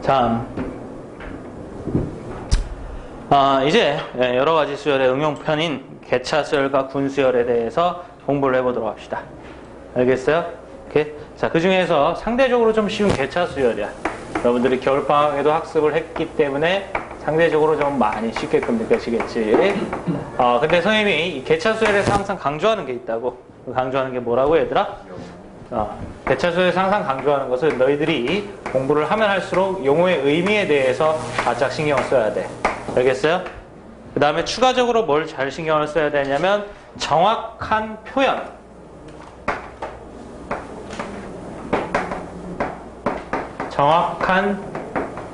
다음. 이제 여러 가지 수열의 응용편인 개차 수열과 군 수열에 대해서 공부를 해보도록 합시다. 알겠어요? 오케이. 자, 그 중에서 상대적으로 좀 쉬운 개차 수열이야. 여러분들이 겨울방학에도 학습을 했기 때문에 상대적으로 좀 많이 쉽게끔 느껴지겠지. 근데 선생님이 이 개차 수열에서 항상 강조하는 게 있다고. 강조하는 게 뭐라고, 얘들아? 개차 수열에서 항상 강조하는 것은 너희들이 공부를 하면 할수록 용어의 의미에 대해서 바짝 신경을 써야 돼. 알겠어요? 그 다음에 추가적으로 뭘 잘 신경을 써야 되냐면 정확한 표현. 정확한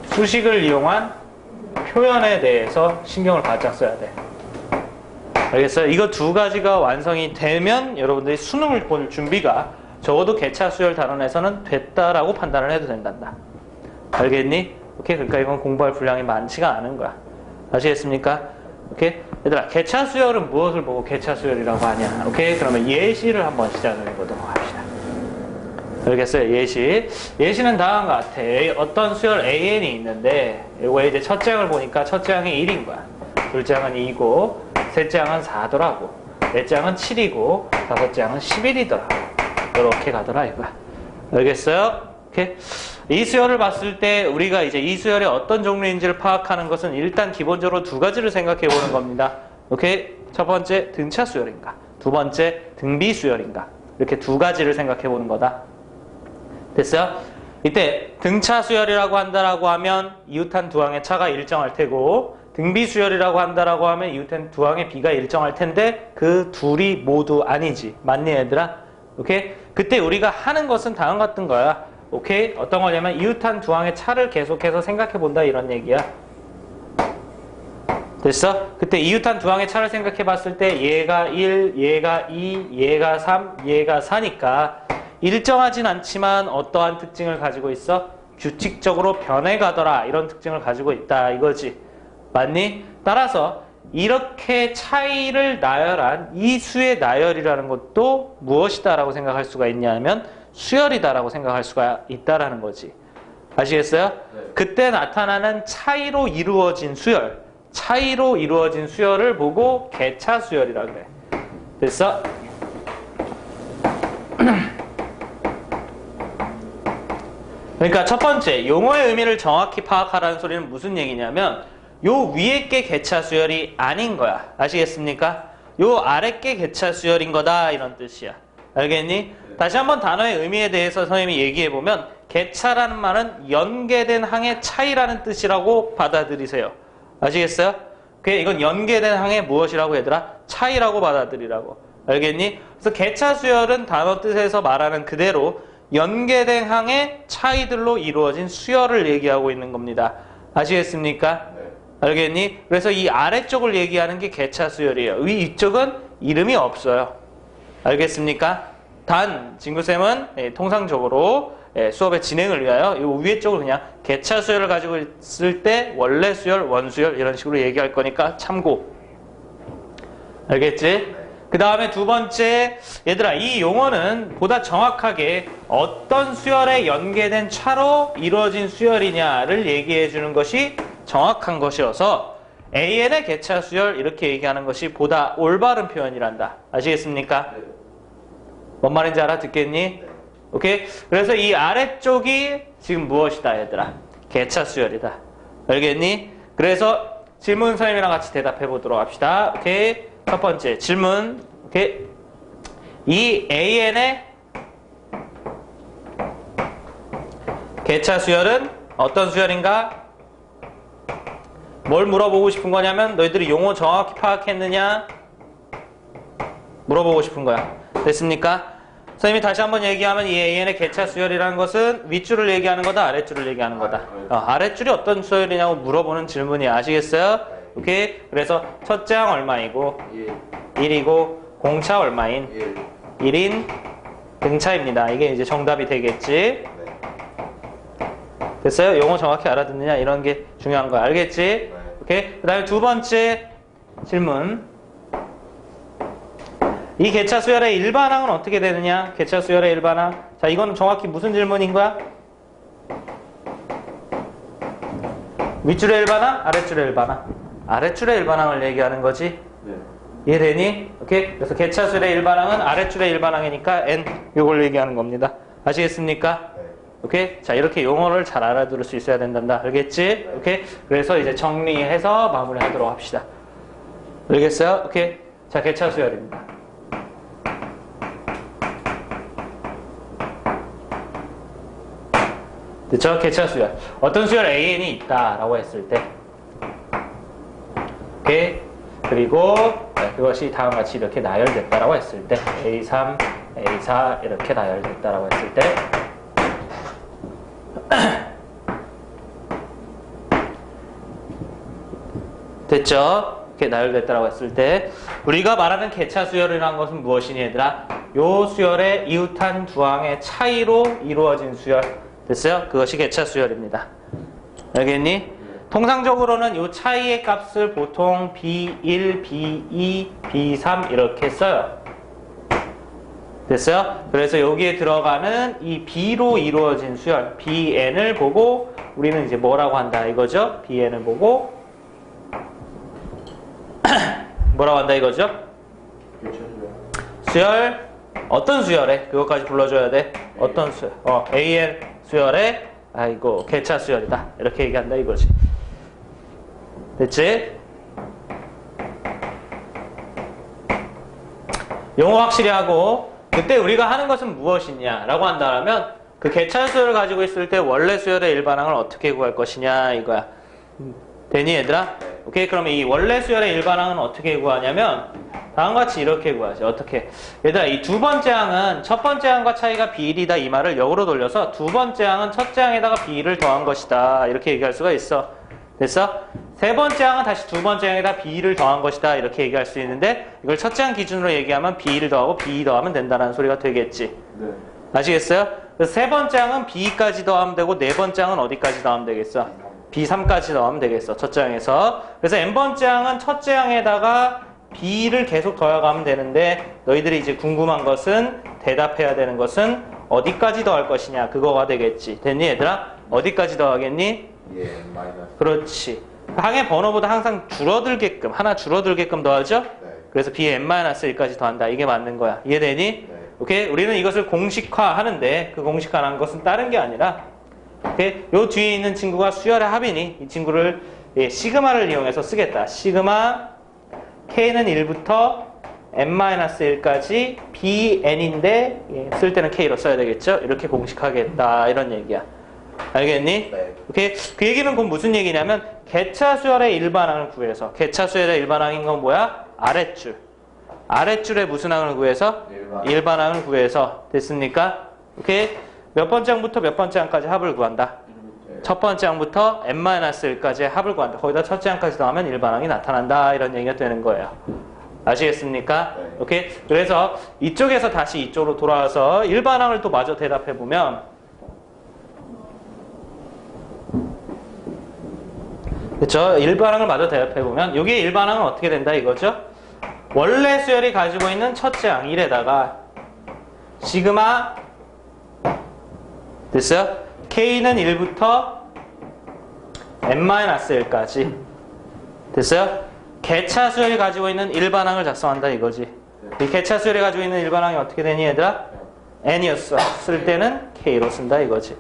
수식을 이용한 표현에 대해서 신경을 바짝 써야 돼. 알겠어요? 이거 두 가지가 완성이 되면 여러분들이 수능을 볼 준비가 적어도 개차 수열 단원에서는 됐다라고 판단을 해도 된단다. 알겠니? 오케이? 그러니까 이건 공부할 분량이 많지가 않은 거야. 아시겠습니까? 오케이? 얘들아, 개차 수열은 무엇을 보고 개차 수열이라고 하냐? 오케이? 그러면 예시를 한번 시작을 해보도록 합시다. 알겠어요? 예시. 예시는 다음과 같아. 어떤 수열 AN이 있는데, 이거에 이제 첫째 항을 보니까 첫째 항이 1인 거야. 둘째 항은 2고, 셋째 항은 4더라고. 넷째 항은 7이고, 다섯째 항은 11이더라고. 이렇게 가더라, 이거야. 알겠어요? 오케이? 이 수열을 봤을 때 우리가 이제 이 수열이 어떤 종류인지를 파악하는 것은 일단 기본적으로 두 가지를 생각해 보는 겁니다. 오케이? 첫 번째, 등차 수열인가? 두 번째, 등비 수열인가? 이렇게 두 가지를 생각해 보는 거다. 됐어요? 이때 등차 수열이라고 한다라고 하면 이웃한 두 항의 차가 일정할 테고, 등비 수열이라고 한다라고 하면 이웃한 두 항의 비가 일정할 텐데 그 둘이 모두 아니지. 맞니, 얘들아? 오케이? 그때 우리가 하는 것은 다음과 같은 거야. 오케이? 어떤 거냐면 이웃한 두 항의 차를 계속해서 생각해 본다, 이런 얘기야. 됐어? 그때 이웃한 두 항의 차를 생각해 봤을 때 얘가 1, 얘가 2, 얘가 3, 얘가 4니까 일정하진 않지만 어떠한 특징을 가지고 있어? 규칙적으로 변해가더라, 이런 특징을 가지고 있다, 이거지. 맞니? 따라서 이렇게 차이를 나열한 이 수의 나열이라는 것도 무엇이다라고 생각할 수가 있냐면 수열이다라고 생각할 수가 있다라는 거지. 아시겠어요? 네. 그때 나타나는 차이로 이루어진 수열, 차이로 이루어진 수열을 보고 개차 수열이라 그래. 됐어? 그러니까 첫 번째, 용어의 의미를 정확히 파악하라는 소리는 무슨 얘기냐면 요 위에 게 개차 수열이 아닌 거야. 아시겠습니까? 요 아래 게 개차 수열인 거다, 이런 뜻이야. 알겠니? 다시 한번 단어의 의미에 대해서 선생님이 얘기해보면 개차라는 말은 연계된 항의 차이라는 뜻이라고 받아들이세요. 아시겠어요? 이건 연계된 항의 무엇이라고, 얘들아? 차이라고 받아들이라고. 알겠니? 그래서 개차 수열은 단어 뜻에서 말하는 그대로 연계된 항의 차이들로 이루어진 수열을 얘기하고 있는 겁니다. 아시겠습니까? 네. 알겠니? 그래서 이 아래쪽을 얘기하는 게 개차 수열이에요. 위쪽은 이름이 없어요. 알겠습니까? 단, 진구쌤은 통상적으로 수업의 진행을 위하여 이 위에 쪽을 그냥 개차 수열을 가지고 있을 때 원래 수열, 원수열 이런 식으로 얘기할 거니까 참고. 알겠지? 그 다음에 두 번째, 얘들아, 이 용어는 보다 정확하게 어떤 수열에 연계된 차로 이루어진 수열이냐를 얘기해 주는 것이 정확한 것이어서 AN의 개차 수열 이렇게 얘기하는 것이 보다 올바른 표현이란다. 아시겠습니까? 뭔 말인지 알아듣겠니? 오케이? 그래서 이 아래쪽이 지금 무엇이다, 얘들아? 개차 수열이다. 알겠니? 그래서 질문 선생님이랑 같이 대답해 보도록 합시다. 오케이? 첫 번째 질문. 오케이? 이 AN의 개차 수열은 어떤 수열인가? 뭘 물어보고 싶은 거냐면 너희들이 용어 정확히 파악했느냐? 물어보고 싶은 거야. 됐습니까? 선생님이 다시 한번 얘기하면 이 AN의 개차 수열이라는 것은 윗줄을 얘기하는 거다, 아랫줄을 얘기하는 거다. 아랫줄이 어떤 수열이냐고 물어보는 질문이야. 아시겠어요? 오케이? 그래서 첫째 항 얼마이고 1이고 공차 얼마인 1인 등차입니다. 이게 이제 정답이 되겠지. 됐어요? 용어 정확히 알아듣느냐, 이런 게 중요한 거야. 알겠지? 오케이? 그 다음에 두 번째 질문. 이 개차 수열의 일반항은 어떻게 되느냐? 개차 수열의 일반항. 자, 이건 정확히 무슨 질문인 거야? 윗줄의 일반항, 아랫줄의 일반항. 아랫줄의 일반항을 얘기하는 거지. 네. 이해되니? 오케이? 그래서 개차수열의 일반항은 아랫줄의 일반항이니까 n 요걸 얘기하는 겁니다. 아시겠습니까? 네. 오케이? 자, 이렇게 용어를 잘 알아들을 수 있어야 된단다. 알겠지? 오케이? 그래서 이제 정리해서 마무리하도록 합시다. 알겠어요? 오케이? 자, 개차수열입니다. 됐죠? 개차수열. 어떤 수열 AN이 있다라고 했을 때. 오케이? 그리고 그것이 다음과 같이 이렇게 나열됐다라고 했을 때 A3, A4 이렇게 나열됐다라고 했을 때 됐죠? 이렇게 나열됐다라고 했을 때 우리가 말하는 개차 수열이라는 것은 무엇이니 얘들아? 요 수열의 이웃한 두 항의 차이로 이루어진 수열. 됐어요? 그것이 개차 수열입니다. 알겠니? 통상적으로는 이 차이의 값을 보통 B1, B2, B3 이렇게 써요. 됐어요? 그래서 여기에 들어가는 이 B로 이루어진 수열, BN을 보고 우리는 이제 뭐라고 한다 이거죠? BN을 보고 뭐라고 한다 이거죠? 수열, 어떤 수열에? 그것까지 불러줘야 돼. 어떤 수열? AN 수열에 아이고 개차 수열이다. 이렇게 얘기한다 이거지. 됐지? 용어 확실히 하고 그때 우리가 하는 것은 무엇이냐 라고 한다면 그 개차 수열을 가지고 있을 때 원래 수열의 일반항을 어떻게 구할 것이냐 이거야. 되니 얘들아? 오케이. 그러면 이 원래 수열의 일반항은 어떻게 구하냐면 다음과 같이 이렇게 구하지. 어떻게? 얘들아 이 두 번째 항은 첫 번째 항과 차이가 비일이다 이 말을 역으로 돌려서 두 번째 항은 첫째 항에다가 비일을 더한 것이다 이렇게 얘기할 수가 있어. 됐어? 세 번째 항은 다시 두 번째 항에다 B를 더한 것이다 이렇게 얘기할 수 있는데 이걸 첫째 항 기준으로 얘기하면 B를 더하고 B 더하면 된다는 소리가 되겠지. 네. 아시겠어요? 그래서 세 번째 항은 B까지 더하면 되고 네 번째 항은 어디까지 더하면 되겠어? B3까지 더하면 되겠어. 첫째 항에서. 그래서 n번째 항은 첫째 항에다가 B를 계속 더해가면 되는데 너희들이 이제 궁금한 것은 대답해야 되는 것은 어디까지 더할 것이냐 그거가 되겠지. 됐니 얘들아? 어디까지 더하겠니? 예, 마이너스. 그렇지. 항의 번호보다 항상 줄어들게끔 하나 줄어들게끔 더하죠? 네. 그래서 bn-1까지 더한다. 이게 맞는 거야. 이해되니? 네. 오케이? 우리는 이것을 공식화하는데 그 공식화라는 것은 다른 게 아니라 오케이? 요 뒤에 있는 친구가 수열의 합이니 이 친구를 시그마를 이용해서 쓰겠다. 시그마 k는 1부터 n-1까지 bn인데 쓸 때는 k로 써야 되겠죠? 이렇게 공식하겠다. 이런 얘기야. 알겠니? 네. 오케이. 그 얘기는 곧 무슨 얘기냐면 개차 수열의 일반항을 구해서 개차 수열의 일반항인 건 뭐야? 아랫줄. 아랫줄의 무슨 항을 구해서? 일반항을 구해서. 됐습니까? 오케이. 몇 번째 항부터 몇 번째 항까지 합을 구한다. 첫 번째 항부터 n-1까지의 합을 구한다. 거기다 첫째 항까지 더하면 일반항이 나타난다. 이런 얘기가 되는 거예요. 아시겠습니까? 네. 오케이. 그래서 이쪽에서 다시 이쪽으로 돌아와서 일반항을 또 마저 대답해 보면 그렇죠? 일반항을 마저 대답해보면 여기에 일반항은 어떻게 된다 이거죠? 원래 수열이 가지고 있는 첫째 항 1에다가 시그마 됐어요? K는 1부터 n-1까지 됐어요? 개차 수열이 가지고 있는 일반항을 작성한다 이거지. 이 개차 수열이 가지고 있는 일반항이 어떻게 되니 얘들아? n이었어. 쓸 때는 K로 쓴다 이거지.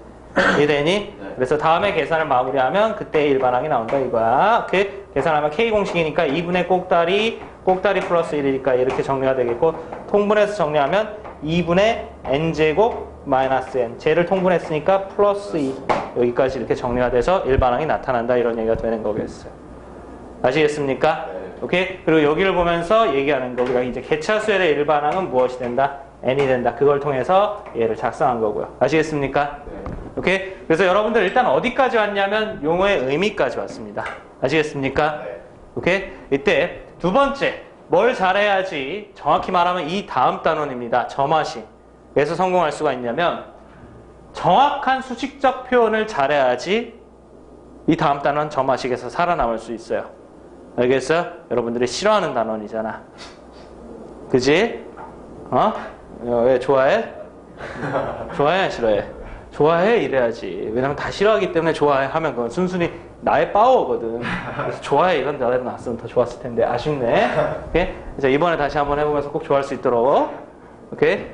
이해되니? 그래서 다음에 계산을 마무리하면 그때 일반항이 나온다 이거야. 그 계산하면 K 공식이니까 2분의 꼭다리 플러스 1이니까 이렇게 정리가 되겠고 통분해서 정리하면 2분의 n제곱 마이너스 n 쟤를 통분했으니까 플러스 2 여기까지 이렇게 정리가 돼서 일반항이 나타난다 이런 얘기가 되는 거겠어요. 아시겠습니까? 네. 오케이? 그리고 여기를 보면서 얘기하는 거 우리가 이제 개차 수열의 일반항은 무엇이 된다? n이 된다. 그걸 통해서 얘를 작성한 거고요. 아시겠습니까? 네. 오케이? 그래서 여러분들 일단 어디까지 왔냐면 용어의 의미까지 왔습니다. 아시겠습니까? 네. 오케이? 이때 두 번째 뭘 잘해야지 정확히 말하면 이 다음 단원입니다. 점화식. 그래서 성공할 수가 있냐면 정확한 수식적 표현을 잘해야지 이 다음 단원 점화식에서 살아남을 수 있어요. 알겠어요? 여러분들이 싫어하는 단원이잖아. 그지? 왜 좋아해? 좋아해? 싫어해? 좋아해 이래야지. 왜냐면 다 싫어하기 때문에 좋아해 하면 그건 순순히 나의 파워거든. 그래서 좋아해 이런 대답이 나왔으면 더 좋았을 텐데 아쉽네. 오케이? 그래서 이번에 다시 한번 해보면서 꼭 좋아할 수 있도록. 오케이?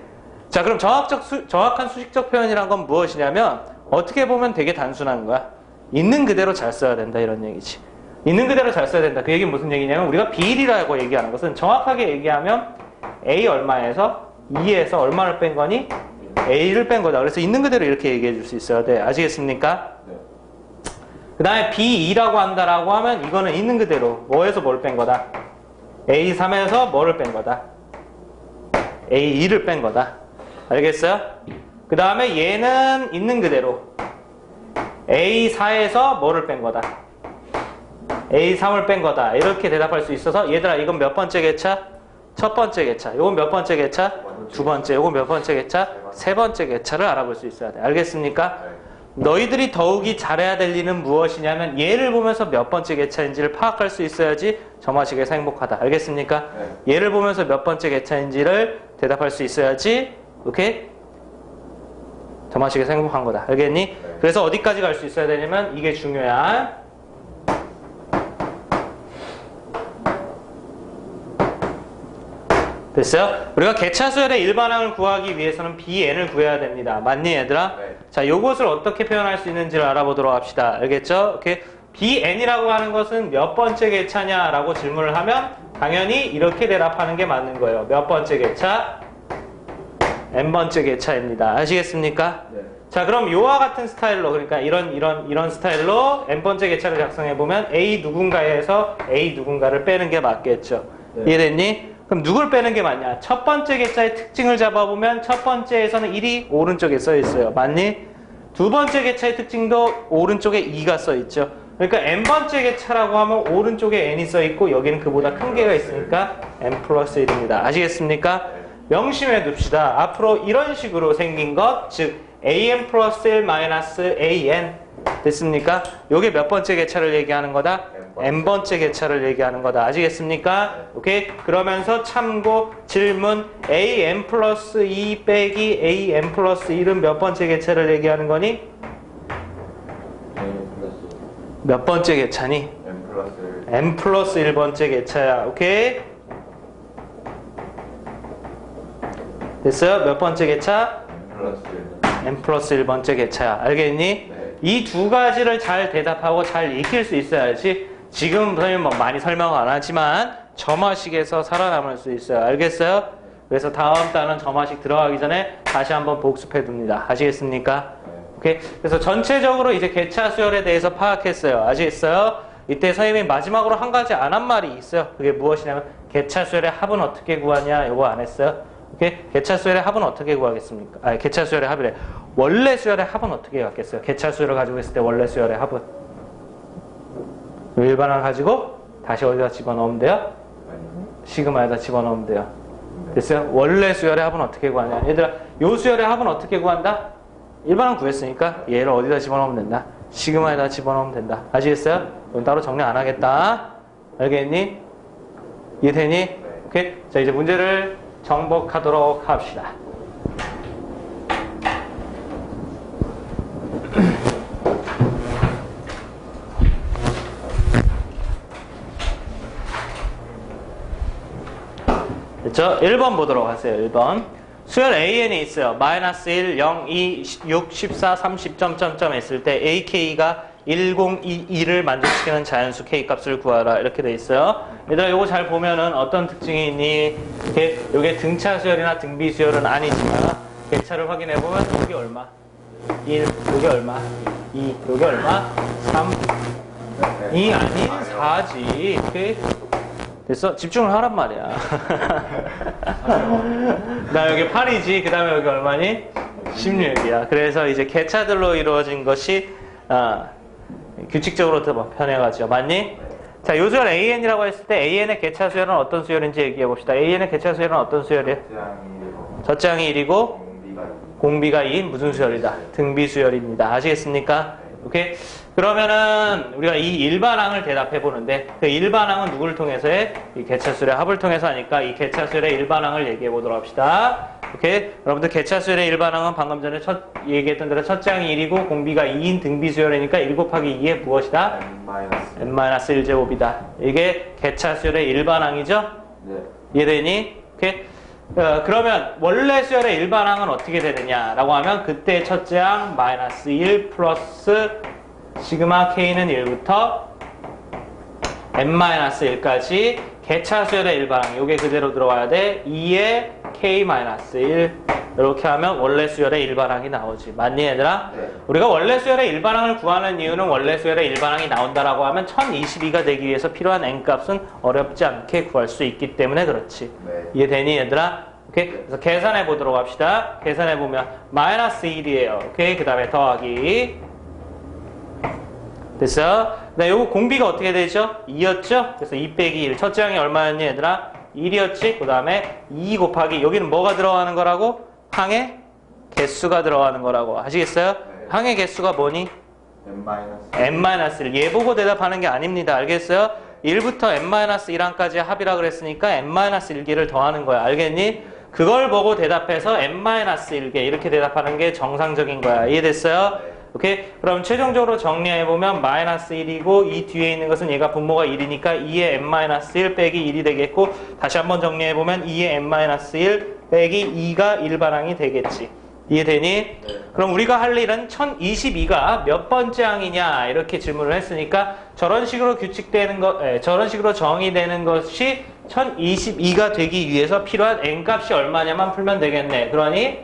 자, 그럼 정확한 수식적 표현이란 건 무엇이냐면 어떻게 보면 되게 단순한 거야. 있는 그대로 잘 써야 된다 이런 얘기지. 있는 그대로 잘 써야 된다. 그 얘기는 무슨 얘기냐면 우리가 비일이라고 얘기하는 것은 정확하게 얘기하면 A 얼마에서 2에서 얼마를 뺀 거니? A를 뺀 거다. 그래서 있는 그대로 이렇게 얘기해 줄 수 있어야 돼. 아시겠습니까? 네. 그 다음에 B2라고 한다라고 하면 이거는 있는 그대로 뭐에서 뭘 뺀 거다? A3에서 뭐를 뺀 거다? A2를 뺀 거다. 알겠어요? 그 다음에 얘는 있는 그대로 A4에서 뭐를 뺀 거다? A3을 뺀 거다. 이렇게 대답할 수 있어서 얘들아 이건 몇 번째 개차? 첫 번째 개차. 이건 몇 번째 개차? 두 번째. 이건 몇 번째 개차? 세 번째 개차를 알아볼 수 있어야 돼. 알겠습니까? 너희들이 더욱이 잘해야 될 일은 무엇이냐면 얘를 보면서 몇 번째 개차인지를 파악할 수 있어야지 점화식에서 행복하다. 알겠습니까? 얘를 보면서 몇 번째 개차인지를 대답할 수 있어야지 오케이? 점화식에서 행복한 거다. 알겠니? 그래서 어디까지 갈 수 있어야 되냐면 이게 중요한 됐어요? 우리가 개차수열의 일반항을 구하기 위해서는 BN을 구해야 됩니다. 맞니 얘들아? 네. 자, 요것을 어떻게 표현할 수 있는지를 알아보도록 합시다. 알겠죠? 오케이. BN이라고 하는 것은 몇 번째 개차냐라고 질문을 하면 당연히 이렇게 대답하는 게 맞는 거예요. 몇 번째 개차? N번째 개차입니다. 아시겠습니까? 네. 자, 그럼 요와 같은 스타일로 그러니까 이런 스타일로 N번째 개차를 작성해보면 A 누군가에서 A 누군가를 빼는 게 맞겠죠. 네. 이해됐니? 그럼 누굴 빼는 게 맞냐? 첫 번째 개차의 특징을 잡아보면 첫 번째에서는 1이 오른쪽에 써 있어요. 맞니? 두 번째 개차의 특징도 오른쪽에 2가 써 있죠. 그러니까 n번째 개차라고 하면 오른쪽에 n이 써 있고 여기는 그보다 큰 개가 있으니까 n 플러스 1입니다. 아시겠습니까? 명심해 둡시다. 앞으로 이런 식으로 생긴 것, 즉 an 플러스 1 마이너스 an 됐습니까? 요게 몇 번째 개차를 얘기하는 거다? n번째 개차를 얘기하는 거다. 아시겠습니까? 오케이? 그러면서 참고 질문 an 플러스 2 빼기 an 플러스 1은 몇 번째 개차를 얘기하는 거니? 몇 번째 개차니? n 플러스 1번째 개차야. 오케이? 됐어요? 몇 번째 개차? n 플러스 1번째 개차야. 알겠니? 네. 이 두 가지를 잘 대답하고 잘 익힐 수 있어야지 지금 선생님 뭐 많이 설명 안 하지만 점화식에서 살아남을 수 있어요. 알겠어요? 그래서 다음 달은 점화식 들어가기 전에 다시 한번 복습해 둡니다. 아시겠습니까? 오케이? 그래서 전체적으로 이제 개차 수열에 대해서 파악했어요. 아시겠어요? 이때 선생님이 마지막으로 한 가지 안 한 말이 있어요. 그게 무엇이냐면 개차 수열의 합은 어떻게 구하냐 이거 안 했어요? 오케이? 개차 수열의 합은 어떻게 구하겠습니까? 아니, 개차 수열의 합이래. 원래 수열의 합은 어떻게 갖겠어요? 개차 수열을 가지고 있을 때 원래 수열의 합은 일반항 가지고 다시 어디다 집어넣으면 돼요? 시그마에다 집어넣으면 돼요. 됐어요? 원래 수열의 합은 어떻게 구하냐? 얘들아, 요 수열의 합은 어떻게 구한다? 일반항 구했으니까 얘를 어디다 집어넣으면 된다? 시그마에다 집어넣으면 된다. 아시겠어요? 이건 따로 정리 안 하겠다. 알겠니? 이해되니? 오케이? 자, 이제 문제를 정복하도록 합시다. 됐죠? 1번 보도록 하세요. 1번. 수열 AN이 있어요. 마이너스 1, 0, 2, 6, 14, 30, 점점점 했을 때 AK가 1022를 만족시키는 자연수 K 값을 구하라. 이렇게 돼 있어요. 얘들아, 요거 잘 보면은 어떤 특징이 있니? 요게 등차 수열이나 등비 수열은 아니지만 개차를 확인해 보면 요게 얼마? 1, 요게 얼마? 2, 요게 얼마? 3, 2 아닌 4지. 오케이? 됐어? 집중을 하란 말이야. 나 여기 8이지. 그 다음에 여기 얼마니? 16이야. 그래서 이제 개차들로 이루어진 것이 규칙적으로 더 편해가지고. 맞니? 자, 요 수열 AN이라고 했을 때 AN의 개차 수열은 어떤 수열인지 얘기해 봅시다. AN의 개차 수열은 어떤 수열이에요? 젖장이 1이고 공비가 2인 무슨 수열이다? 등비 수열입니다. 아시겠습니까? 오케이? 그러면은 우리가 이 일반항을 대답해 보는데 그 일반항은 누구를 통해서 해? 이 개차수열의 합을 통해서 하니까 이 개차수열의 일반항을 얘기해 보도록 합시다. 오케이? 여러분들 개차수열의 일반항은 방금 전에 얘기했던 대로 첫째 항이 1이고 공비가 2인 등비수열이니까 1 곱하기 2의 무엇이다? n-1제곱이다. 이게 개차수열의 일반항이죠? 네. 이해되니? 오케이? 그러면 원래 수열의 일반항은 어떻게 되느냐라고 하면 그때 첫째 항 마이너스 1 플러스 시그마 k는 1부터 n-1까지 개차 수열의 일반항 요게 그대로 들어와야 돼. 2에 k-1 이렇게 하면 원래 수열의 일반항이 나오지. 맞니 얘들아? 네. 우리가 원래 수열의 일반항을 구하는 이유는 원래 수열의 일반항이 나온다라고 하면 1022가 되기 위해서 필요한 n값은 어렵지 않게 구할 수 있기 때문에 그렇지. 네. 이해되니 얘들아? 오케이? 그래서 계산해 보도록 합시다. 계산해 보면 마이너스 1이에요. 오케이? 그 다음에 더하기 됐어? 네, 요거 공비가 어떻게 되죠? 2였죠? 그래서 2 빼기 1. 첫째 항이 얼마였니 얘들아? 1이었지? 그 다음에 2 곱하기 여기는 뭐가 들어가는 거라고? 항의 개수가 들어가는 거라고. 아시겠어요? 네. 항의 개수가 뭐니? n-1. 얘 보고 대답하는 게 아닙니다. 알겠어요? 1부터 n-1항까지 합이라 그랬으니까 n-1개를 더하는 거야. 알겠니? 그걸 보고 대답해서 n-1개 이렇게 대답하는 게 정상적인 거야. 이해됐어요? 오케이? 그럼 최종적으로 정리해보면 마이너스 1이고 이 뒤에 있는 것은 얘가 분모가 1이니까 2의 n-1 빼기 1이 되겠고 다시 한번 정리해보면 2의 n-1 빼기 2가 일반항이 되겠지. 이해되니? 네. 그럼 우리가 할 일은 1022가 몇 번째 항이냐 이렇게 질문을 했으니까 저런 식으로 규칙되는 것, 저런 식으로 정의되는 것이 1022가 되기 위해서 필요한 n값이 얼마냐만 풀면 되겠네. 그러니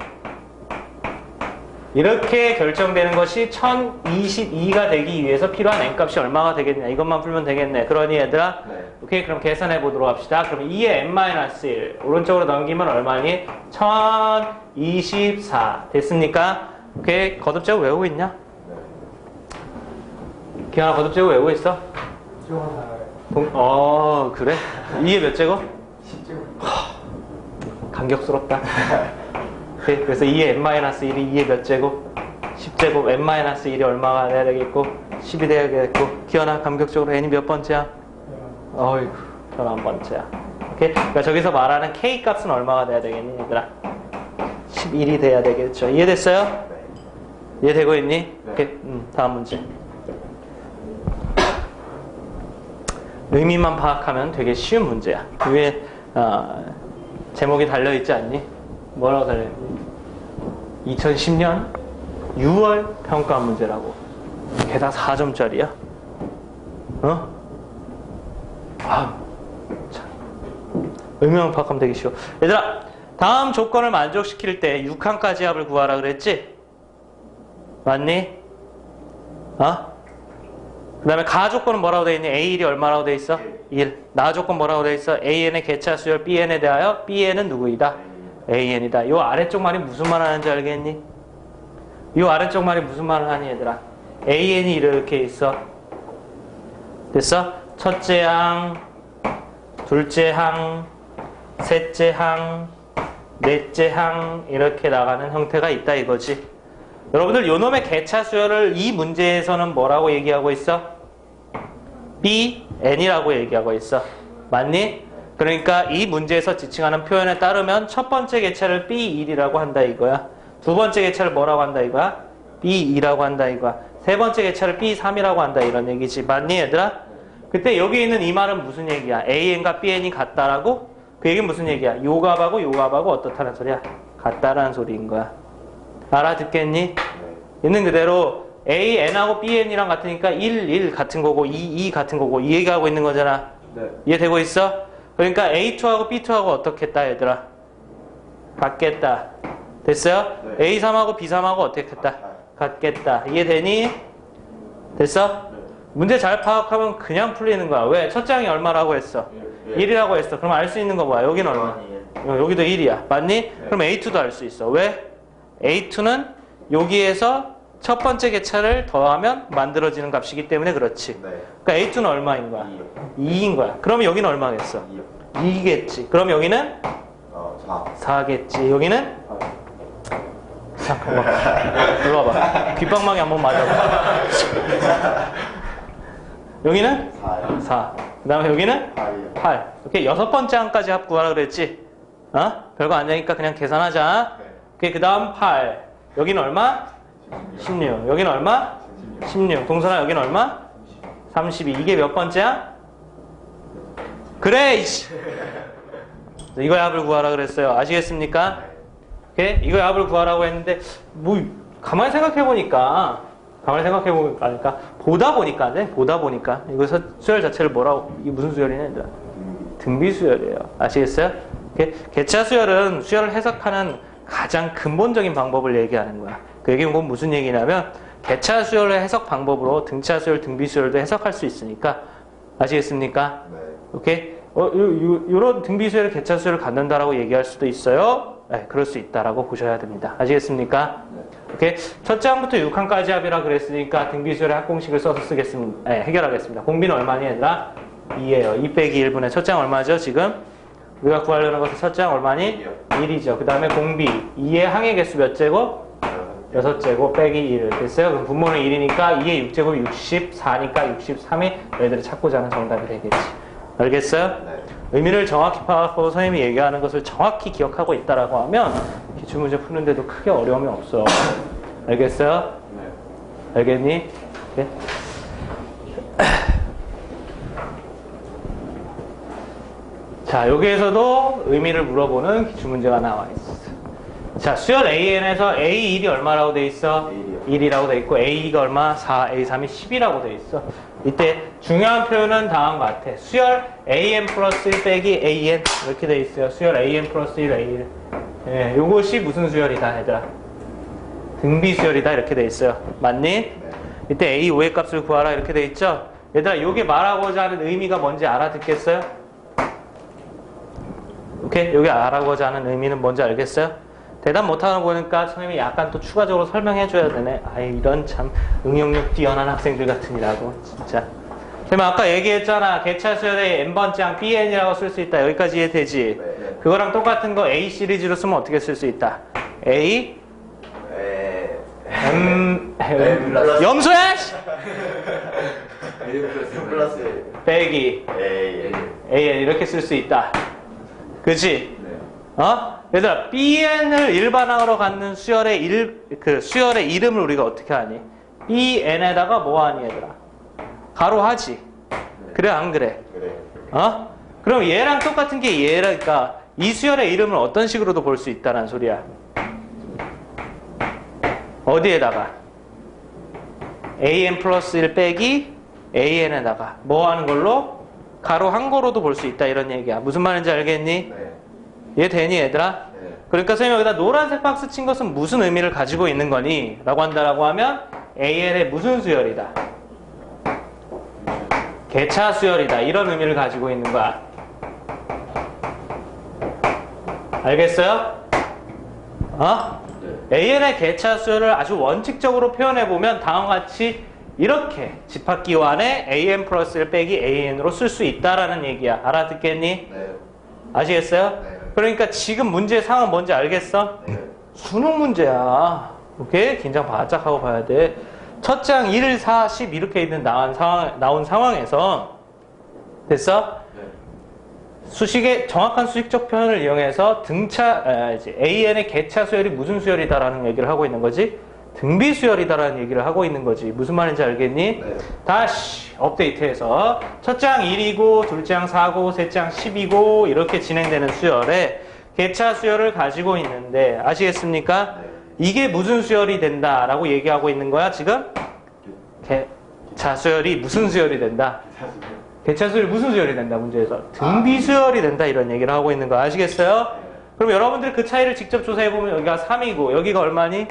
이렇게 결정되는 것이 1022가 되기 위해서 필요한 n값이 얼마가 되겠냐 이것만 풀면 되겠네. 그러니 얘들아 네. 오케이 그럼 계산해 보도록 합시다. 그럼 2의 n-1 오른쪽으로 넘기면 얼마니? 1024 됐습니까? 오케이 거듭제곱 외우고 있냐? 네. 기현아 거듭제곱 외우고 있어? 그래? 2의 몇 제곱? 10제곱. 감격스럽다. 오케이, 그래서 2의 n-1이 2의 몇 제곱? 10제곱 n-1이 얼마가 돼야 되겠고 10이 돼야 되겠고 기현아 감격적으로 n이 몇 번째야? 어이구 11번째야. 오케이? 그러니까 저기서 말하는 k 값은 얼마가 돼야 되겠니 얘들아? 11이 돼야 되겠죠. 이해됐어요? 네. 이해되고 있니? 네. 오케이. 다음 문제. 의미만 파악하면 되게 쉬운 문제야. 위에 제목이 달려있지 않니? 뭐라고 달려있니? 2010년 6월 평가 문제라고. 게다가 4점짜리야. 참. 의미만 파악하면 되게 쉬워. 얘들아, 다음 조건을 만족시킬 때 6항까지 합을 구하라 그랬지? 맞니? 그 다음에 가 조건은 뭐라고 되어 있니? A1이 얼마라고 되어 있어? 1. 나 조건 뭐라고 되어 있어? AN의 개차 수열 BN에 대하여 BN은 누구이다? AN이다. 요 아래쪽 말이 무슨 말 하는지 알겠니? 요 아래쪽 말이 무슨 말을 하니 얘들아? AN이 이렇게 있어. 됐어? 첫째 항, 둘째 항, 셋째 항, 넷째 항 이렇게 나가는 형태가 있다 이거지. 여러분들 요놈의 개차 수열을 이 문제에서는 뭐라고 얘기하고 있어? BN이라고 얘기하고 있어. 맞니? 그러니까 이 문제에서 지칭하는 표현에 따르면 첫 번째 개차를 B1이라고 한다 이거야. 두 번째 개차를 뭐라고 한다 이거야? B2라고 한다 이거야. 세 번째 개차를 B3이라고 한다 이런 얘기지. 맞니 얘들아? 그때 여기 있는 이 말은 무슨 얘기야? AN과 BN이 같다라고? 그 얘기는 무슨 얘기야? 요 값하고 요 값하고 어떻다는 소리야? 같다라는 소리인 거야. 알아듣겠니? 있는 그대로 A, N하고 BN이랑 같으니까 1, 1 같은 거고 2, 2 같은 거고 이 얘기하고 있는 거잖아. 네. 이해되고 있어? 그러니까 A2하고 B2하고 어떻겠다 얘들아? 같겠다. 됐어요? 네. A3하고 B3하고 어떻겠다? 같겠다. 이해되니? 됐어? 네. 문제 잘 파악하면 그냥 풀리는 거야. 왜? 첫 장이 얼마라고 했어? 1이라고 했어. 그럼 알 수 있는 거 뭐야? 여기는 얼마? 여기도 1이야. 맞니? 그럼 A2도 알 수 있어. 왜? A2는 여기에서 첫 번째 개차를 더하면 만들어지는 값이기 때문에 그렇지. 네. 그러니까 A2는 얼마인 거야? 2요. 2인 거야. 그러면 여기는 얼마겠어? 2요. 2겠지. 그럼 여기는 4. 4겠지. 여기는 잠깐만. 일로 와봐. 귓방망이 한번 맞아봐. 여기는? 4요. 4. 그 다음에 여기는? 8이요. 8. 오케이. 6번째 항까지 합 구하라 그랬지? 별거 안 되니까 그냥 계산하자. 네. 오케이. 그 다음 8. 여기는 얼마? 16. 여기는 얼마? 16. 동선아 여기는 얼마? 32. 이게 몇 번째야? 그래! 이씨. 이거의 합을 구하라 그랬어요. 아시겠습니까? 오케이? 이거의 합을 구하라고 했는데, 가만히 생각해보니까, 그러니까, 보다 보니까, 이거 수열 자체를 뭐라고, 이게 무슨 수열이냐, 얘들아? 등비수열이에요. 아시겠어요? 오케이? 개차 수열은 수열을 해석하는 가장 근본적인 방법을 얘기하는 거야. 그 얘기는 곧 무슨 얘기냐면, 개차 수열의 해석 방법으로 등차 수열, 등비 수열도 해석할 수 있으니까, 아시겠습니까? 네. 오케이? 요런 등비 수열을 개차 수열을 갖는다라고 얘기할 수도 있어요. 네, 그럴 수 있다라고 보셔야 됩니다. 아시겠습니까? 네. 오케이. 첫째 항부터 6항까지 합이라 그랬으니까 등비 수열의 합공식을 써서 쓰겠습니다. 네, 해결하겠습니다. 공비는 얼마니 얘들아? 2예요. 2 빼기 1분의 첫째 항 얼마죠? 지금 우리가 구하려는 것은 첫째 항 얼마니? 1이죠. 그 다음에 공비 2의 항의 개수 몇 제곱? 6제곱 빼기 1 됐어요? 그럼 분모는 1이니까 2의 6제곱이 64니까 63이 너희들이 찾고자 하는 정답이 되겠지. 알겠어요? 네. 의미를 정확히 파악하고 선생님이 얘기하는 것을 정확히 기억하고 있다라고 하면 기출문제 푸는데도 크게 어려움이 없어. 알겠어요? 네. 알겠니? 네? 자, 여기에서도 의미를 물어보는 기출문제가 나와 있어. 자, 수열 AN에서 A1이 얼마라고 돼 있어? 1이라고 돼 있고 A2가 얼마? 4, A3이 10이라고 돼 있어. 이때 중요한 표현은 다음과 같아. 수열 AN 플러스 1 빼기 AN 이렇게 돼 있어요. 수열 AN 플러스 1 AN. 예, 요것이 무슨 수열이다 얘들아? 등비 수열이다 이렇게 돼 있어요. 맞니? 네. 이때 A5의 값을 구하라 이렇게 돼 있죠? 얘들아 요게 말하고자 하는 의미가 뭔지 알아듣겠어요? 오케이? 요게 말하고자 하는 의미는 뭔지 알겠어요? 대답 못하는 거 보니까 선생님이 약간 또 추가적으로 설명해줘야 되네. 아이, 이런 참 응용력 뛰어난 학생들 같으니라고, 진짜. 선생님 아까 얘기했잖아. 개차 수열의 n번째 항 BN이라고 쓸 수 있다. 여기까지 이해되지? 네. 그거랑 똑같은 거 A 시리즈로 쓰면 어떻게 쓸 수 있다? A, M, 염소야! 씨! 플러스 빼기 AN 이렇게 쓸 수 있다. 그치? 네. 얘들아, BN을 일반항으로 갖는 수열의 수열의 이름을 우리가 어떻게 하니? BN에다가 뭐 하니, 얘들아? 가로 하지? 그래, 안 그래? 그래. 그럼 얘랑 똑같은 게 얘라니까, 이 수열의 이름을 어떤 식으로도 볼 수 있다는 소리야. 어디에다가? AN 플러스 1 빼기 AN에다가. 뭐 하는 걸로? 가로 한 거로도 볼 수 있다, 이런 얘기야. 무슨 말인지 알겠니? 네. 이해되니 얘들아? 네. 그러니까 선생님이 여기다 노란색 박스 친 것은 무슨 의미를 가지고 있는 거니? 라고 한다라고 하면 AN의 무슨 수열이다? 개차 수열이다. 이런 의미를 가지고 있는 거야. 알겠어요? 네. AN의 개차 수열을 아주 원칙적으로 표현해보면 다음과 같이 이렇게 집합기호 안에 AN 플러스 1 빼기 AN으로 쓸 수 있다라는 얘기야. 알아듣겠니? 네. 아시겠어요? 네. 그러니까 지금 문제의 상황은 뭔지 알겠어? 네. 수능 문제야. 오케이? 긴장 바짝 하고 봐야 돼. 첫 장 1, 4, 10 이렇게 있는 나온 상황에서 됐어? 네. 수식의 정확한 수식적 표현을 이용해서 AN의 개차 수열이 무슨 수열이다라는 얘기를 하고 있는 거지? 등비 수열이다라는 얘기를 하고 있는 거지. 무슨 말인지 알겠니? 네. 다시 업데이트해서 첫째 항 1이고 둘째 항 4고 셋째 항 10이고 이렇게 진행되는 수열에 개차 수열을 가지고 있는데 아시겠습니까? 네. 이게 무슨 수열이 된다라고 얘기하고 있는 거야 지금? 개차 수열이 무슨 수열이 된다? 개차 수열이 무슨 수열이 된다 문제에서? 등비 수열이 된다 이런 얘기를 하고 있는 거 아시겠어요? 그럼 여러분들이 그 차이를 직접 조사해보면 여기가 3이고 여기가 얼마니?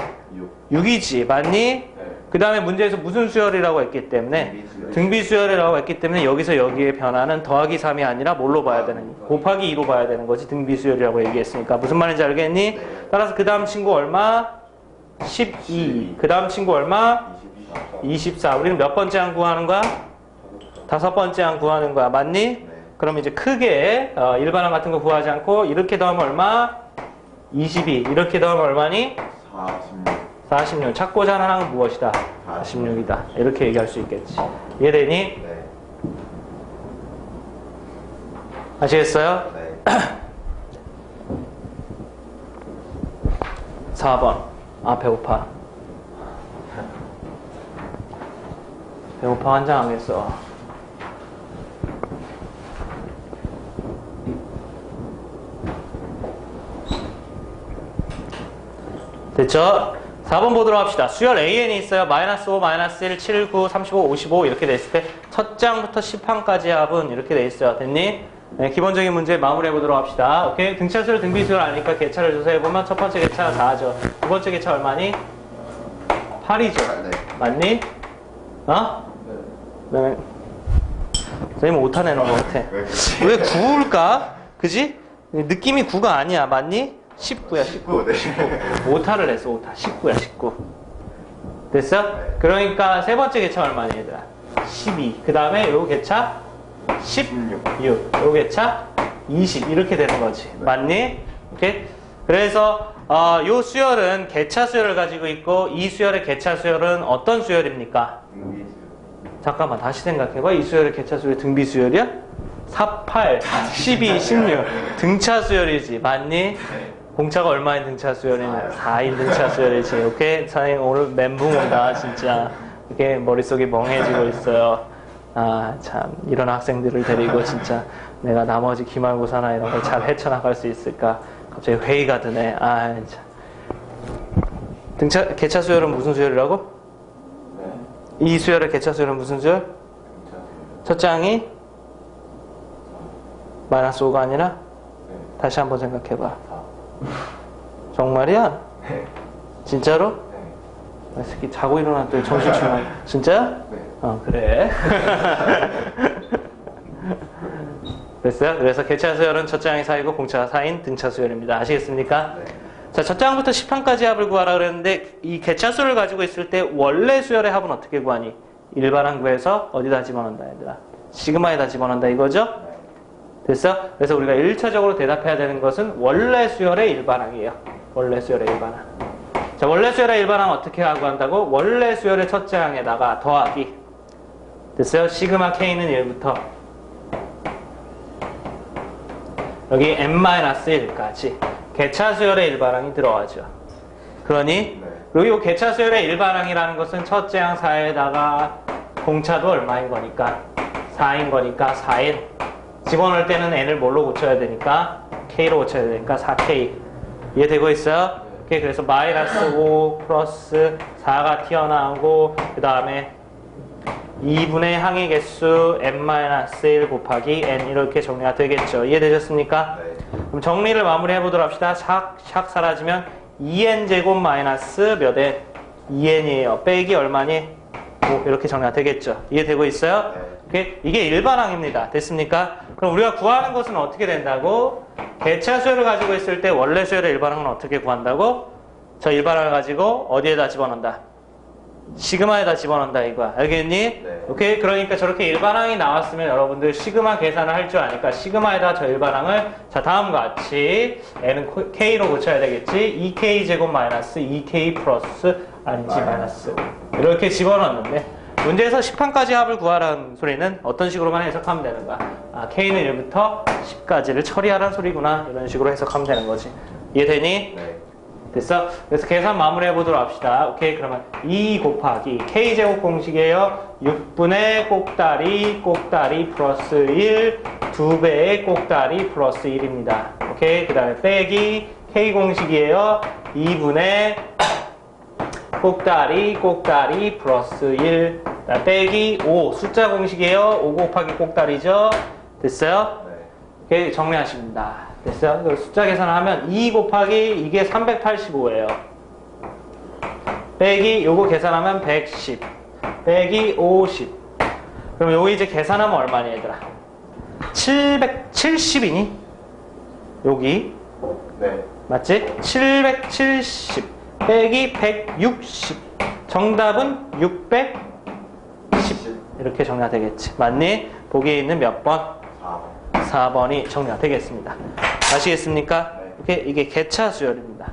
6이지 맞니? 네. 그 다음에 문제에서 무슨 수열이라고 했기 때문에 등비 수열이라고 했기 때문에 여기서 여기에 변화는 더하기 3이 아니라 뭘로 봐야 되는 곱하기 2로 봐야 되는 거지. 등비 수열이라고 얘기했으니까 무슨 말인지 알겠니? 따라서 그 다음 친구 얼마? 12. 그 다음 친구 얼마? 24. 우리는 몇 번째 항 구하는 거야? 5번째 항 구하는 거야 맞니? 그럼 이제 크게 일반항 같은 거 구하지 않고 이렇게 더하면 얼마? 22. 이렇게 더하면 얼마니? 46. 46. 찾고자 하는 항은 무엇이다? 46이다. 이렇게 얘기할 수 있겠지. 이해되니? 네. 아시겠어요? 네. 4번. 아, 배고파. 배고파 환장하겠어. 됐죠? 4번 보도록 합시다. 수열 AN이 있어요. 마이너스 5, 마이너스 1, 7, 9, 35, 55 이렇게 돼 있을 때 첫 장부터 10항까지 합은 이렇게 돼 있어요. 됐니? 네, 기본적인 문제 마무리해 보도록 합시다. 오케이? 등차수열, 등비수열 아니까 개차를 조사해보면 첫 번째 개차 4죠. 두 번째 개차 얼마니? 8이죠. 네. 맞니? 어? 네. 선생님 오타 내는 것 같아. 왜 9일까? 그지? 느낌이 9가 아니야. 맞니? 19야, 19. 19. 네. 오타를 냈어, 오타. 19야, 19. 됐어? 그러니까 세 번째 개차 얼마니, 얘들아? 12. 그 다음에 요 개차 16. 요 개차 20. 이렇게 되는 거지. 맞니? 오케이? 그래서, 요 수열은 개차 수열을 가지고 있고, 이 수열의 개차 수열은 어떤 수열입니까? 잠깐만, 다시 생각해봐. 이 수열의 개차 수열이 등비 수열이야? 4, 8, 12, 16. 등차 수열이지. 맞니? 공차가 얼마인 등차 수열이냐? 4인 등차 수열이지. 오케이? 선생님 오늘 멘붕 온다, 진짜. 이렇게 머릿속이 멍해지고 있어요. 아, 참. 이런 학생들을 데리고 진짜 내가 나머지 기말고사나 이런 걸 잘 헤쳐나갈 수 있을까? 갑자기 회의가 드네. 아, 참. 개차 수열은 무슨 수열이라고? 네. 이 수열의 개차 수열은 무슨 수열? 첫 장이 마이너스 5가 아니라? 네. 다시 한번 생각해봐. 정말이야? 네. 진짜로? 네. 이 새끼 자고 일어났더니 정신 출만. 진짜야? 네. 그래. 됐어요? 그래서 개차 수열은 첫 장이 4이고 공차가 4인 등차 수열입니다. 아시겠습니까? 네. 자, 첫 장부터 10항까지 합을 구하라 그랬는데 이 개차 수를 가지고 있을 때 원래 수열의 합은 어떻게 구하니? 일반항 구해서 어디다 집어넣는다 얘들아? 시그마에다 집어넣는다 이거죠? 됐어? 그래서 우리가 1차적으로 대답해야 되는 것은 원래 수열의 일반항이에요. 원래 수열의 일반항. 자, 원래 수열의 일반항 어떻게 하고 한다고? 원래 수열의 첫째 항에다가 더하기. 됐어요? 시그마 K는 1부터 여기 n-1까지 개차 수열의 일반항이 들어가죠. 그러니 네. 그리고 이 개차 수열의 일반항이라는 것은 첫째 항 4에다가 공차도 얼마인 거니까 4인 거니까 4n 집어넣을 때는 n을 뭘로 고쳐야 되니까 k로 고쳐야 되니까 4k 이해되고 있어요? 오케이, 그래서 마이너스 5 플러스 4가 튀어나오고 그 다음에 2분의 항의 개수 n-1 곱하기 n 이렇게 정리가 되겠죠. 이해되셨습니까? 네. 그럼 정리를 마무리해 보도록 합시다. 샥 사라지면 2n 제곱 마이너스 몇 n? 2n이에요. 빼기 얼마니? 5 이렇게 정리가 되겠죠. 이해되고 있어요? 네. 오케이? 이게 일반항입니다. 됐습니까? 그럼 우리가 구하는 것은 어떻게 된다고? 개차 수열을 가지고 있을 때 원래 수열의 일반항은 어떻게 구한다고? 저 일반항을 가지고 어디에다 집어넣는다? 시그마에다 집어넣는다 이거야. 알겠니? 네. 오케이? 그러니까 저렇게 일반항이 나왔으면 여러분들 시그마 계산을 할 줄 아니까 시그마에다 저 일반항을 자 다음과 같이 n은 k로 고쳐야 되겠지. 2k 제곱 마이너스 2k 플러스 아니지 마이너스 이렇게 집어넣는데 문제에서 10항까지 합을 구하라는 소리는 어떤 식으로만 해석하면 되는 거야. 아, k는 1부터 10까지를 처리하라는 소리구나. 이런 식으로 해석하면 되는 거지. 이해되니? 네. 됐어? 그래서 계산 마무리해 보도록 합시다. 오케이, 그러면 2 곱하기 k제곱 공식이에요. 6분의 꼭다리 플러스 1 2배의 꼭다리 플러스 1입니다. 오케이, 그 다음에 빼기 k 공식이에요. 2분의 꼭다리 플러스 1 빼기 5 숫자 공식이에요. 5 곱하기 꼭다리죠. 됐어요? 네. 오케이, 정리하십니다. 됐어요? 그리고 숫자 계산을 하면 2 곱하기 이게 385예요. 빼기 요거 계산하면 110 빼기 50. 그럼 요거 이제 계산하면 얼마니 얘들아? 770이니? 여기 네. 맞지? 770 빼기 160 정답은 610 이렇게 정리가 되겠지. 맞니? 보기에 있는 몇 번? 4번. 4번이 정리가 되겠습니다. 아시겠습니까? 네. 이게 개차 수열입니다.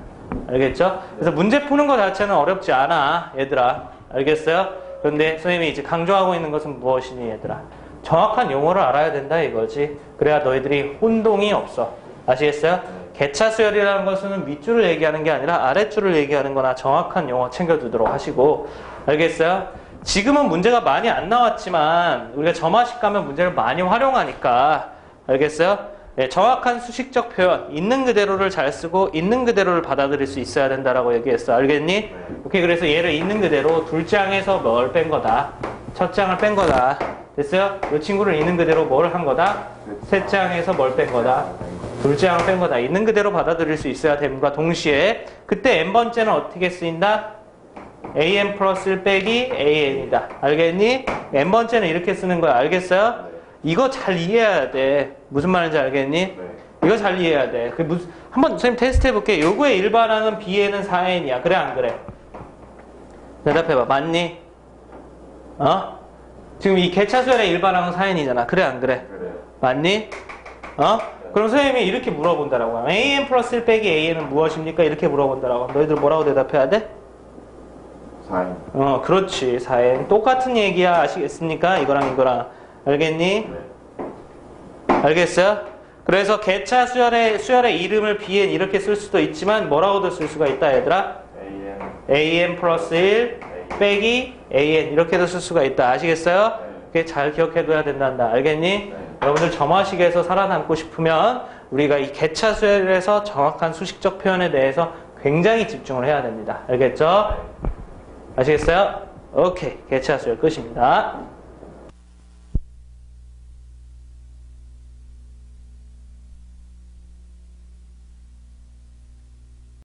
알겠죠? 그래서 문제 푸는 것 자체는 어렵지 않아, 얘들아. 알겠어요? 그런데 선생님이 이제 강조하고 있는 것은 무엇이니, 얘들아? 정확한 용어를 알아야 된다 이거지. 그래야 너희들이 혼동이 없어. 아시겠어요? 개차수열이라는 것은 밑줄을 얘기하는 게 아니라 아랫줄을 얘기하는 거나 정확한 용어 챙겨두도록 하시고. 알겠어요? 지금은 문제가 많이 안 나왔지만 우리가 점화식 가면 문제를 많이 활용하니까. 알겠어요? 네, 정확한 수식적 표현, 있는 그대로를 잘 쓰고 있는 그대로를 받아들일 수 있어야 된다라고 얘기했어. 알겠니? 오케이, 그래서 얘를 있는 그대로 둘째 항에서 뭘 뺀 거다. 첫 장을 뺀 거다. 됐어요? 이 친구를 있는 그대로 뭘 한 거다? 셋째 항에서 뭘 뺀 거다? 둘째 항을 뺀 거다. 있는 그대로 받아들일 수 있어야 됨과 동시에 그때 n번째는 어떻게 쓰인다? an 플러스 1 빼기 an이다. 알겠니? n번째는 이렇게 쓰는 거야. 알겠어요? 이거 잘 이해해야 돼. 무슨 말인지 알겠니? 네. 이거 잘 이해해야 돼. 한번 선생님 테스트 해볼게. 요거의 일반항은 bn은 4n이야. 그래 안 그래? 대답해봐. 맞니? 어? 지금 이 개차수열의 일반항은 4n이잖아. 그래 안 그래? 그래요. 맞니? 어? 그럼 선생님이 이렇게 물어본다라고. an 플러스 1 빼기 an은 무엇입니까? 이렇게 물어본다라고. 너희들 뭐라고 대답해야 돼? 4인. 그렇지. 4n. 똑같은 얘기야. 아시겠습니까? 이거랑 이거랑. 알겠니? 네. 알겠어요? 그래서 개차 수열의 이름을 bn 이렇게 쓸 수도 있지만 뭐라고도 쓸 수가 있다, 얘들아? an 플러스 1 빼기 an 이렇게도 쓸 수가 있다. 아시겠어요? 그게 잘 기억해둬야 된단다. 알겠니? 네. 여러분들 점화식에서 살아남고 싶으면 우리가 이 개차 수열에서 정확한 수식적 표현에 대해서 굉장히 집중을 해야 됩니다. 알겠죠? 아시겠어요? 오케이. 개차 수열 끝입니다.